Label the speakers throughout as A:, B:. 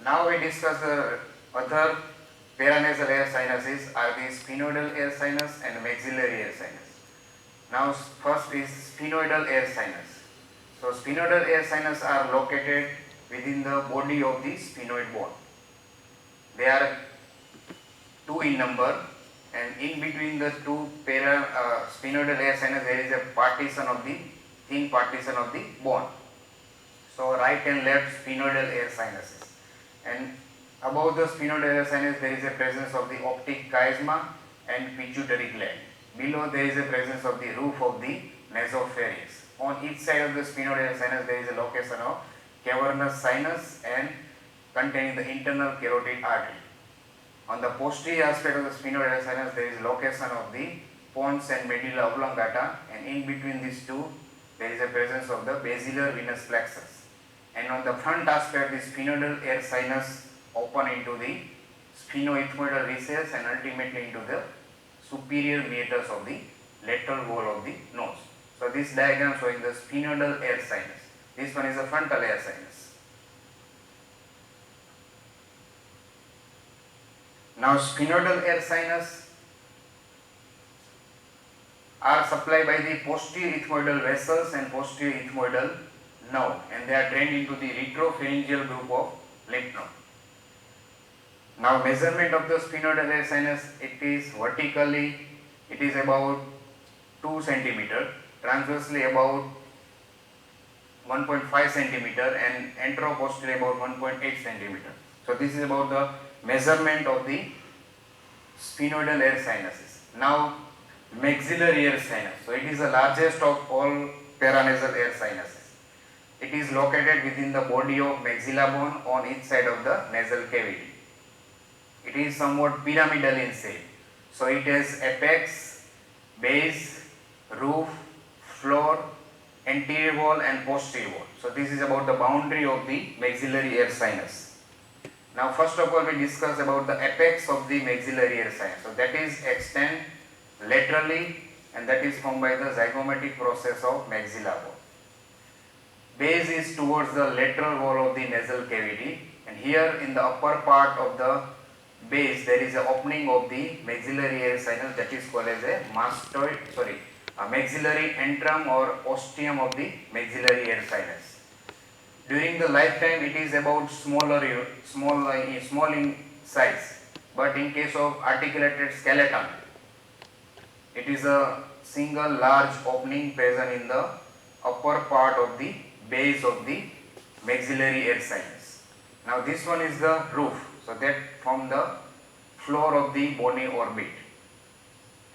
A: Now we discuss the other paranasal air sinuses are the sphenoidal air sinus and maxillary air sinus. Now first is sphenoidal air sinus. So sphenoidal air sinus are located within the body of the sphenoid bone. They are two in number, and in between the two sphenoidal air sinus there is a partition of the thin partition of the bone. So right and left sphenoidal air sinuses, and above the sphenoidal air sinus there is a presence of the optic chiasma and pituitary gland. Below there is a presence of the roof of the nasopharynx. On each side of the sphenoidal air sinus there is a location of cavernous sinus and containing the internal carotid artery. On the posterior aspect of the sphenoidal air sinus there is location of the pons and medulla oblongata, and in between these two there is a presence of the basilar venous plexus. And on the front aspect, the sphenoidal air sinus open into the sphenoethmoidal recess and ultimately into the superior meatus of the lateral wall of the nose. So this diagram showing the sphenoidal air sinus. This one is the frontal air sinus. Now sphenoidal air sinus are supplied by the posterior ethmoidal vessels and posterior ethmoidal nerve, and they are drained into the retropharyngeal group of lymph node. Now measurement of the sphenoidal air sinus, it is vertically it is about 2 cm, transversely about 1.5 cm and anteroposterior about 1.8 cm. So this is about the measurement of the sphenoidal air sinuses. Now maxillary air sinus. So it is the largest of all paranasal air sinuses. It is located within the body of maxilla bone on each side of the nasal cavity. It is somewhat pyramidal in shape. So it has apex, base, roof, floor, anterior wall and posterior wall. So this is about the boundary of the maxillary air sinus. Now first of all we discuss about the apex of the maxillary air sinus. So that is extend laterally, and that is formed by the zygomatic process of maxilla bone. Base is towards the lateral wall of the nasal cavity, and here in the upper part of the base there is an opening of the maxillary air sinus, that is called as a maxillary antrum or ostium of the maxillary air sinus. During the lifetime it is about small in size, but in case of articulated skeleton it is a single large opening present in the upper part of the base of the maxillary air sinus. Now this one is the roof, so that from the floor of the bony orbit,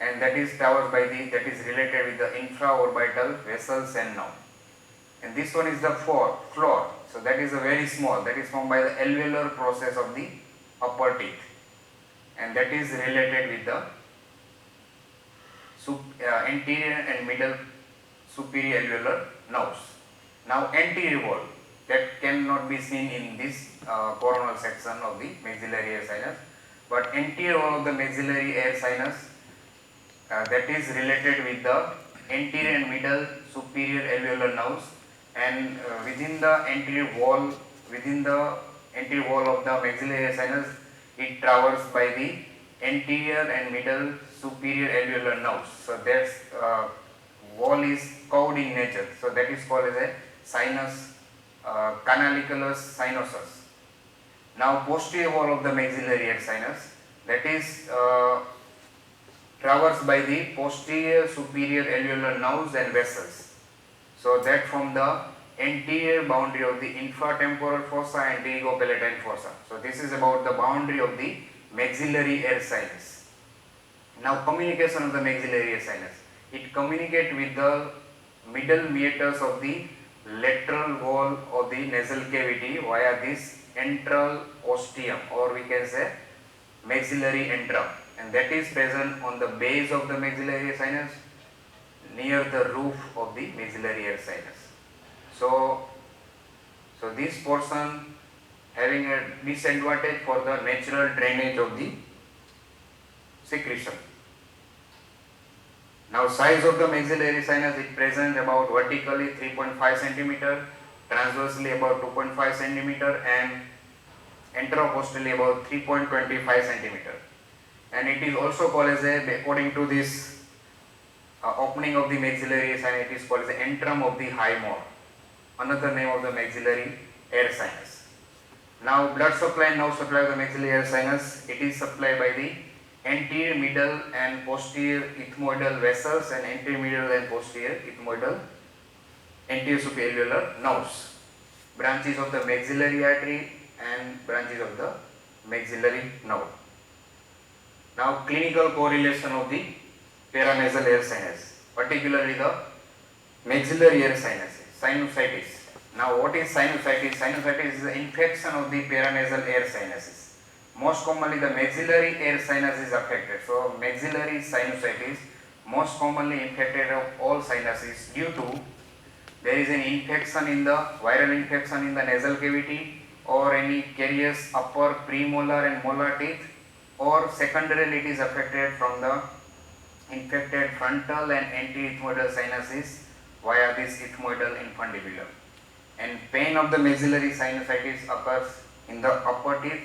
A: and that is traversed by that is related with the infraorbital vessels and nerve. And this one is the floor, so that is a very small, that is formed by the alveolar process of the upper teeth, and that is related with the anterior and middle superior alveolar nerves. Now anterior wall, that cannot be seen in this coronal section of the maxillary air sinus, but anterior wall of the maxillary air sinus that is related with the anterior and middle superior alveolar nerves, and within the anterior wall of the maxillary air sinus it traversed by the anterior and middle superior alveolar nerves. So that wall is curved in nature, so that is called as a sinus canaliculus sinusus. Now posterior wall of the maxillary air sinus, that is traversed by the posterior superior alveolar nerves and vessels. So that from the anterior boundary of the infratemporal fossa and pterygopalatine fossa. So this is about the boundary of the maxillary air sinus. Now communication of the maxillary air sinus. It communicates with the middle meatus of the lateral wall of the nasal cavity via this antral ostium, or we can say maxillary antrum, and that is present on the base of the maxillary air sinus near the roof of the maxillary air sinus. So this portion having a disadvantage for the natural drainage of the secretion. Now size of the maxillary sinus, it present about vertically 3.5 cm, transversely about 2.5 cm, and enteroposteriorly about 3.25 centimeter, and it is also called as a, according to this opening of the maxillary sinus, it is called as the antrum of the high mole, another name of the maxillary air sinus. Now blood supply now supply of the maxillary air sinus, it is supplied by the anterior, middle and posterior ethmoidal vessels and anterior, middle and posterior ethmoidal anterior superior nerves, branches of the maxillary artery and branches of the maxillary nerve. Now clinical correlation of the paranasal air sinus, particularly the maxillary air sinus, sinusitis. Now what is sinusitis? Sinusitis is the infection of the paranasal air sinuses. Most commonly the maxillary air sinus is affected. So maxillary sinusitis most commonly infected of all sinuses due to there is an infection in the viral infection in the nasal cavity or any carious upper premolar and molar teeth, or secondarily it is affected from the infected frontal and anti-ethmoidal sinuses via this ethmoidal infundibulum. And pain of the maxillary sinusitis occurs in the upper teeth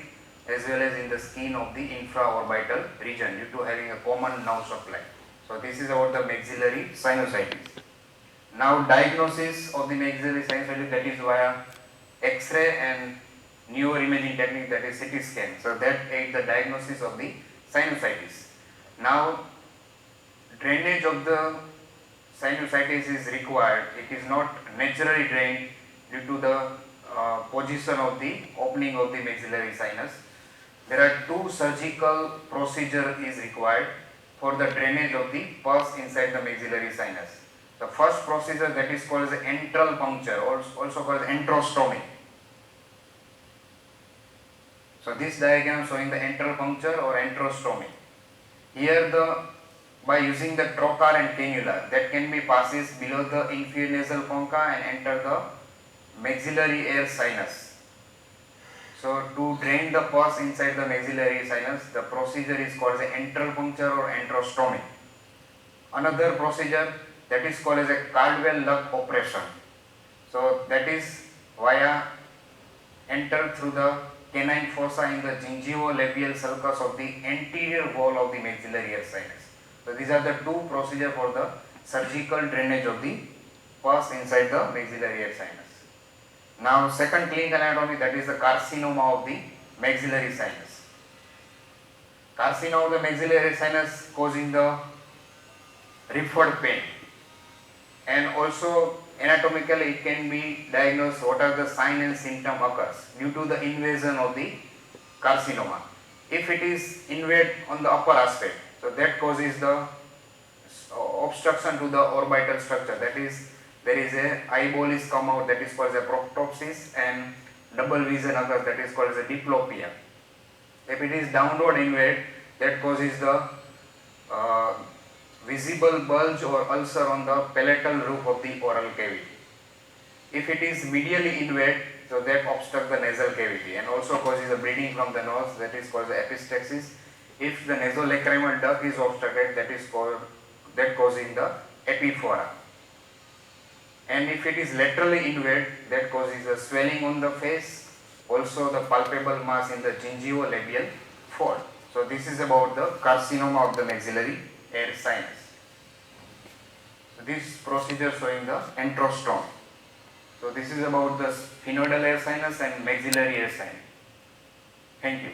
A: as well as in the skin of the infraorbital region due to having a common nerve supply. So this is about the maxillary sinusitis. Now diagnosis of the maxillary sinusitis, that is via X-ray and neuroimaging technique, that is CT scan. So that aids the diagnosis of the sinusitis. Now drainage of the sinusitis is required. It is not naturally drained due to the position of the opening of the maxillary sinus. There are two surgical procedure is required for the drainage of the pus inside the maxillary sinus. The first procedure, that is called as antral puncture, also called as enterostomy. So this diagram showing the antral puncture or enterostomy. Here by using the trocar and cannula that can be passes below the inferior nasal concha and enter the maxillary air sinus. So to drain the pus inside the maxillary sinus, the procedure is called as antral puncture or enterostomy. Another procedure, that is called as a Caldwell Luck operation. So that is via enter through the canine fossa in the gingivolabial sulcus of the anterior wall of the maxillary air sinus. So these are the two procedures for the surgical drainage of the pus inside the maxillary air sinus. Now second clinical anatomy, that is the carcinoma of the maxillary sinus. Carcinoma of the maxillary sinus causing the referred pain, and also anatomically it can be diagnosed what are the sign and symptom occurs due to the invasion of the carcinoma. If it is invade on the upper aspect, so that causes the obstruction to the orbital structure, that is there is a eyeball is come out, that is called as a proptopsis, and double vision occurs, that is called as a diplopia. If it is downward invade, that causes the visible bulge or ulcer on the palatal roof of the oral cavity. If it is medially invade, so that obstructs the nasal cavity and also causes a bleeding from the nose, that is called epistaxis. If the nasolacrimal duct is obstructed, that causing the epiphora. And if it is laterally invade, that causes a swelling on the face, also the palpable mass in the gingivolabial fold. So this is about the carcinoma of the maxillary air sinus. So this procedure showing the enterostome. So this is about the sphenoidal air sinus and maxillary air sinus. Thank you.